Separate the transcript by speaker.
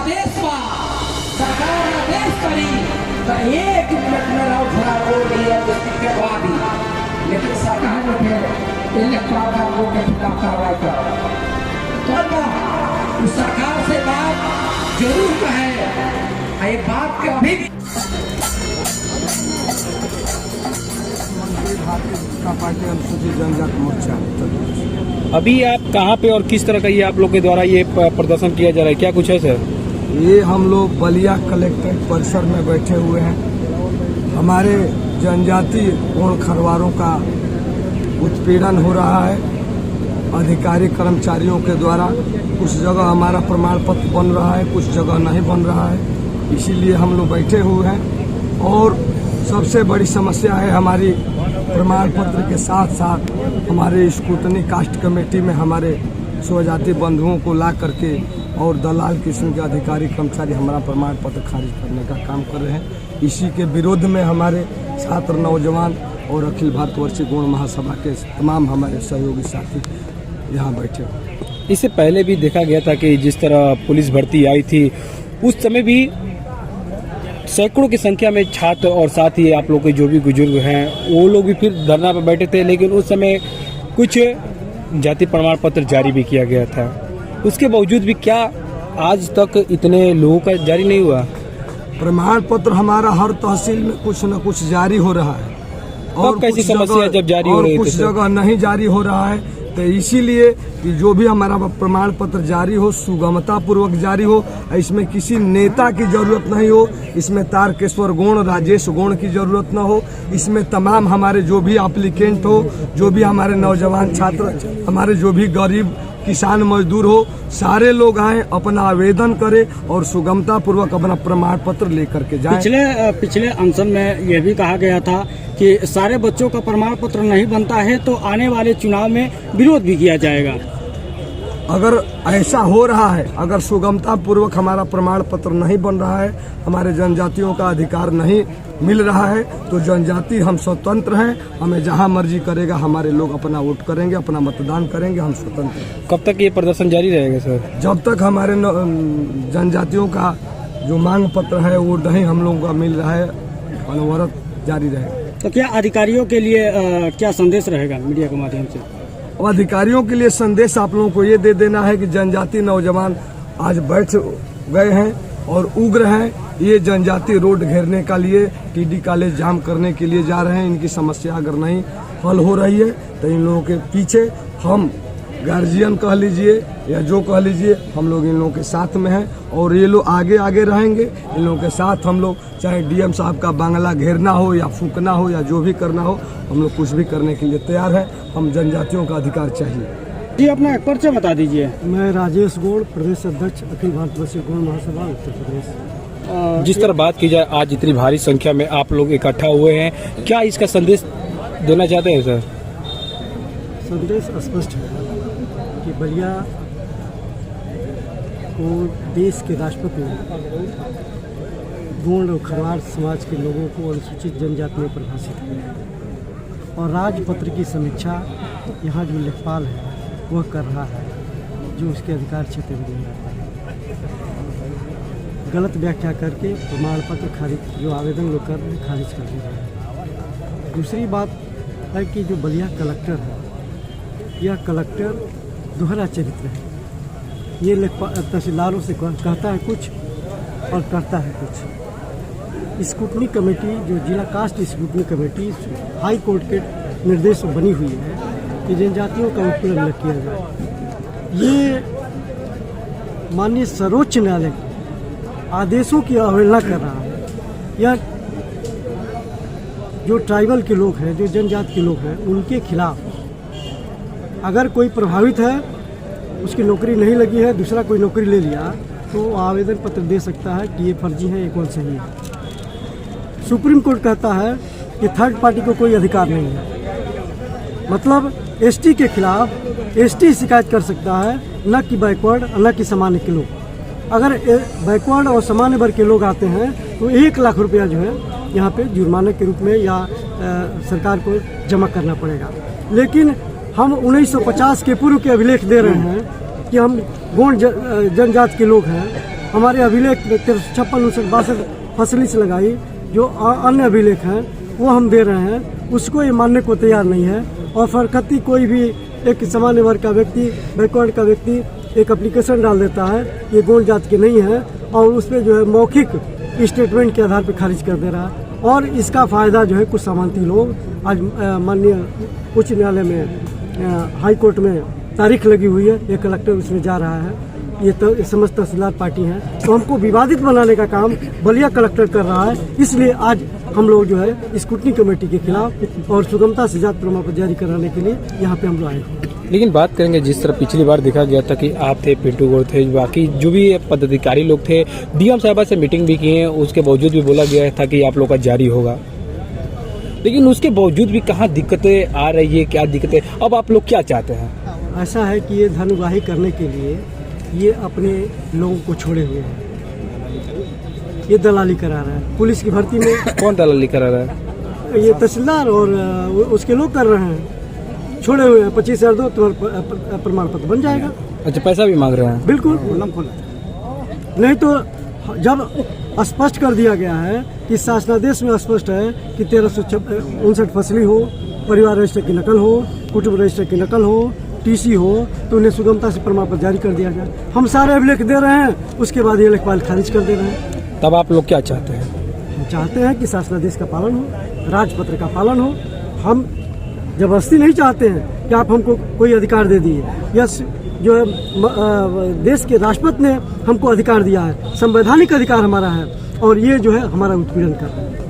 Speaker 1: आदेश बा सरकार आदेश करी तो 1 मिनट में राव खड़ा हो दिया के बाद ही, लेकिन सरकार ने फिर इलेक्ट्रॉन लोगों के खिलाफ कार्रवाई कर तो सरकार से बात जरूर कहे। ये बात के अभी
Speaker 2: भारतीय जनता पार्टी अनुसूचित जनजाति मोर्चा।
Speaker 3: अभी आप कहाँ पे और किस तरह का ये आप लोग के द्वारा ये प्रदर्शन किया जा रहा है, क्या कुछ है सर?
Speaker 2: ये हम लोग बलिया कलेक्ट्रेट परिसर में बैठे हुए हैं। हमारे जनजाति गोंड खरवारों का उत्पीड़न हो रहा है अधिकारी कर्मचारियों के द्वारा। कुछ जगह हमारा प्रमाण पत्र बन रहा है, कुछ जगह नहीं बन रहा है, इसीलिए हम लोग बैठे हुए हैं। और सबसे बड़ी समस्या है हमारी प्रमाण पत्र के साथ साथ हमारे स्क्रूटनी कास्ट कमेटी में हमारे स्वजाति बंधुओं को ला करके और दलाल किस्म के अधिकारी कर्मचारी हमारा प्रमाण पत्र खारिज करने का काम कर रहे हैं। इसी के विरोध में हमारे छात्र, नौजवान और अखिल भारतवर्षीय गोंड महासभा के तमाम हमारे सहयोगी साथी यहाँ बैठे हुए।
Speaker 3: इससे पहले भी देखा गया था कि जिस तरह पुलिस भर्ती आई थी उस समय भी सैकड़ों की संख्या में छात्र और साथ ही आप लोग के जो भी बुजुर्ग हैं वो लोग भी फिर धरना पर बैठे थे, लेकिन उस समय कुछ जाति प्रमाण पत्र जारी भी किया गया था। उसके बावजूद भी क्या आज तक इतने लोगों का जारी नहीं हुआ?
Speaker 2: प्रमाण पत्र हमारा हर तहसील में कुछ न कुछ जारी हो रहा है
Speaker 3: और कैसी समस्या जब जारी हो रही है,
Speaker 2: कुछ जगह नहीं जारी हो रहा है। तो इसीलिए कि जो भी हमारा प्रमाण पत्र जारी हो सुगमता पूर्वक जारी हो, इसमें किसी नेता की जरूरत नहीं हो, इसमें तारकेश्वर गोंड, राजेश गोंड की जरूरत न हो, इसमें तमाम हमारे जो भी एप्लीकेंट हो, जो भी हमारे नौजवान छात्र, हमारे जो भी गरीब किसान मजदूर हो, सारे लोग आए अपना आवेदन करें और सुगमता पूर्वक अपना प्रमाण पत्र लेकर के जाएं।
Speaker 4: पिछले अनशन में यह भी कहा गया था कि सारे बच्चों का प्रमाण पत्र नहीं बनता है तो आने वाले चुनाव में विरोध भी किया जाएगा।
Speaker 2: अगर ऐसा हो रहा है, अगर सुगमता पूर्वक हमारा प्रमाण पत्र नहीं बन रहा है, हमारे जनजातियों का अधिकार नहीं मिल रहा है, तो जनजाति हम स्वतंत्र हैं। हमें जहां मर्जी करेगा हमारे लोग अपना वोट करेंगे, अपना मतदान करेंगे, हम स्वतंत्र हैं।
Speaker 3: कब तक ये प्रदर्शन जारी रहेगा सर?
Speaker 2: जब तक हमारे जनजातियों का जो मांग पत्र है वो नहीं हम लोगों का मिल रहा है, अनवरत जारी रहेगा।
Speaker 4: तो क्या अधिकारियों के लिए क्या संदेश रहेगा मीडिया के माध्यम से?
Speaker 2: अधिकारियों के लिए संदेश आप लोगों को ये दे देना है कि जनजाति नौजवान आज बैठ गए हैं और उग्र हैं। ये जनजाति रोड घेरने का लिए टीडी कॉलेज जाम करने के लिए जा रहे हैं। इनकी समस्या अगर नहीं हल हो रही है तो इन लोगों के पीछे हम गार्जियन कह लीजिए या जो कह लीजिए, हम लोग इन लोगों के साथ में हैं और ये लोग आगे आगे रहेंगे। इन लोगों के साथ हम लोग चाहे डीएम साहब का बांग्ला घेरना हो या फूकना हो या जो भी करना हो, हम लोग कुछ भी करने के लिए तैयार हैं। हम जनजातियों का अधिकार चाहिए।
Speaker 4: जी अपना एक परिचय बता दीजिए।
Speaker 5: मैं राजेश गोंड, प्रदेश अध्यक्ष अखिल भारतवर्षीय गोंड महासभा उत्तर प्रदेश।
Speaker 3: जिस तरह बात की जाए आज इतनी भारी संख्या में आप लोग इकट्ठा हुए हैं, क्या इसका संदेश देना चाहते हैं सर?
Speaker 5: संदेश स्पष्ट है कि बलिया को देश के राष्ट्रपति गोंड और खरवार समाज के लोगों को अनुसूचित जनजाति में परिभाषित किया और राजपत्र की समीक्षा यहाँ जो लेखपाल है वह कर रहा है, जो उसके अधिकार क्षेत्र में नहीं आता है। गलत व्याख्या करके प्रमाण पत्र खारिज, जो आवेदन लोग कर रहे हैं खारिज कर दे रहे हैं। दूसरी बात है कि जो बलिया कलेक्टर है, यह कलेक्टर दोहरा चरित्र है। ये तहसीलदारों से कहता है कुछ और करता है कुछ। स्क्रूटनी कमेटी, जो जिला caste scrutiny committee high court के निर्देश पर बनी हुई है कि जनजातियों का उत्पीड़न न किया जाए, ये माननीय सर्वोच्च न्यायालय के आदेशों की अवहेलना कर रहा है। यह जो ट्राइबल के लोग हैं, जो जनजाति के लोग हैं, उनके खिलाफ अगर कोई प्रभावित है, उसकी नौकरी नहीं लगी है, दूसरा कोई नौकरी ले लिया, तो आवेदन पत्र दे सकता है कि ये फर्जी है, ये कौन सही है। सुप्रीम कोर्ट कहता है कि थर्ड पार्टी को कोई अधिकार नहीं है। मतलब एसटी के खिलाफ एसटी शिकायत कर सकता है, न कि बैकवर्ड, न कि सामान्य के लोग। अगर बैकवर्ड और सामान्य वर्ग के लोग आते हैं तो 1 लाख रुपया जो है यहाँ पे जुर्माने के रूप में या सरकार को जमा करना पड़ेगा। लेकिन हम 1950 के पूर्व के अभिलेख दे रहे हैं कि हम गोंड जनजाति के लोग हैं हमारे अभिलेख 1356, 59, 62 फसली से लगाई, जो अन्य अभिलेख हैं वो हम दे रहे हैं, उसको ये मानने को तैयार नहीं है। और फरकती कोई भी एक सामान्य वर्ग का व्यक्ति, बैकवर्ड का व्यक्ति एक एप्लीकेशन डाल देता है, ये गोल्ड जात के नहीं है, और उस पर जो है मौखिक स्टेटमेंट के आधार पर खारिज कर दे रहा है। और इसका फायदा जो है कुछ सामंती लोग, आज माननीय उच्च न्यायालय में, हाई कोर्ट में तारीख लगी हुई है, ये कलेक्टर उसमें जा रहा है, ये समस्त तहसीलदार पार्टी है, तो हमको विवादित बनाने का काम बलिया कलेक्टर कर रहा है। इसलिए आज हम लोग जो है स्क्रूटनी कमेटी के खिलाफ और सुगमता से जात प्रमाण पत्र जारी कराने के लिए यहाँ पे हम लोग आए हैं।
Speaker 3: लेकिन बात करेंगे, जिस तरह पिछली बार देखा गया था कि आप थे, पिंटू गौर थे, बाकी जो भी पदाधिकारी लोग थे, डीएम साहबा से मीटिंग भी की है, उसके बावजूद भी बोला गया था कि आप लोग का जारी होगा, लेकिन उसके बावजूद भी कहाँ दिक्कतें आ रही है, क्या दिक्कतें, अब आप लोग क्या चाहते हैं?
Speaker 5: ऐसा है कि ये धन उगाही करने के लिए ये अपने लोगों को छोड़े हुए हैं, ये दलाली करा रहा है। पुलिस की भर्ती में
Speaker 3: कौन दलाली करा रहा है?
Speaker 5: ये तहसीलदार और उसके लोग कर रहे हैं, छोड़े हुए हैं। 25,000 दो, तुम्हारा प्रमाण पत्र बन जाएगा।
Speaker 3: अच्छा, पैसा भी मांग रहे हैं?
Speaker 5: बिल्कुल, नहीं तो जब स्पष्ट कर दिया गया है कि शासनादेश में स्पष्ट है कि 1359 फसली हो, परिवार रजिस्टर की नकल हो, कुटुंब रजिस्टर की नकल हो, टीसी हो, तो उन्हें सुगमता से प्रमाण पत्र जारी कर दिया जाए। हम सारे अभिलेख दे रहे हैं, उसके बाद ये लेखपाल खारिज कर दे रहे हैं।
Speaker 3: तब आप लोग क्या चाहते हैं?
Speaker 5: हम चाहते हैं कि शासनादेश का पालन हो, राजपत्र का पालन हो। हम जबरदस्ती नहीं चाहते हैं कि आप हमको कोई अधिकार दे दिए, या जो है देश के राष्ट्रपति ने हमको अधिकार दिया है, संवैधानिक अधिकार हमारा है, और ये जो है हमारा उत्पीड़न कर रहा है।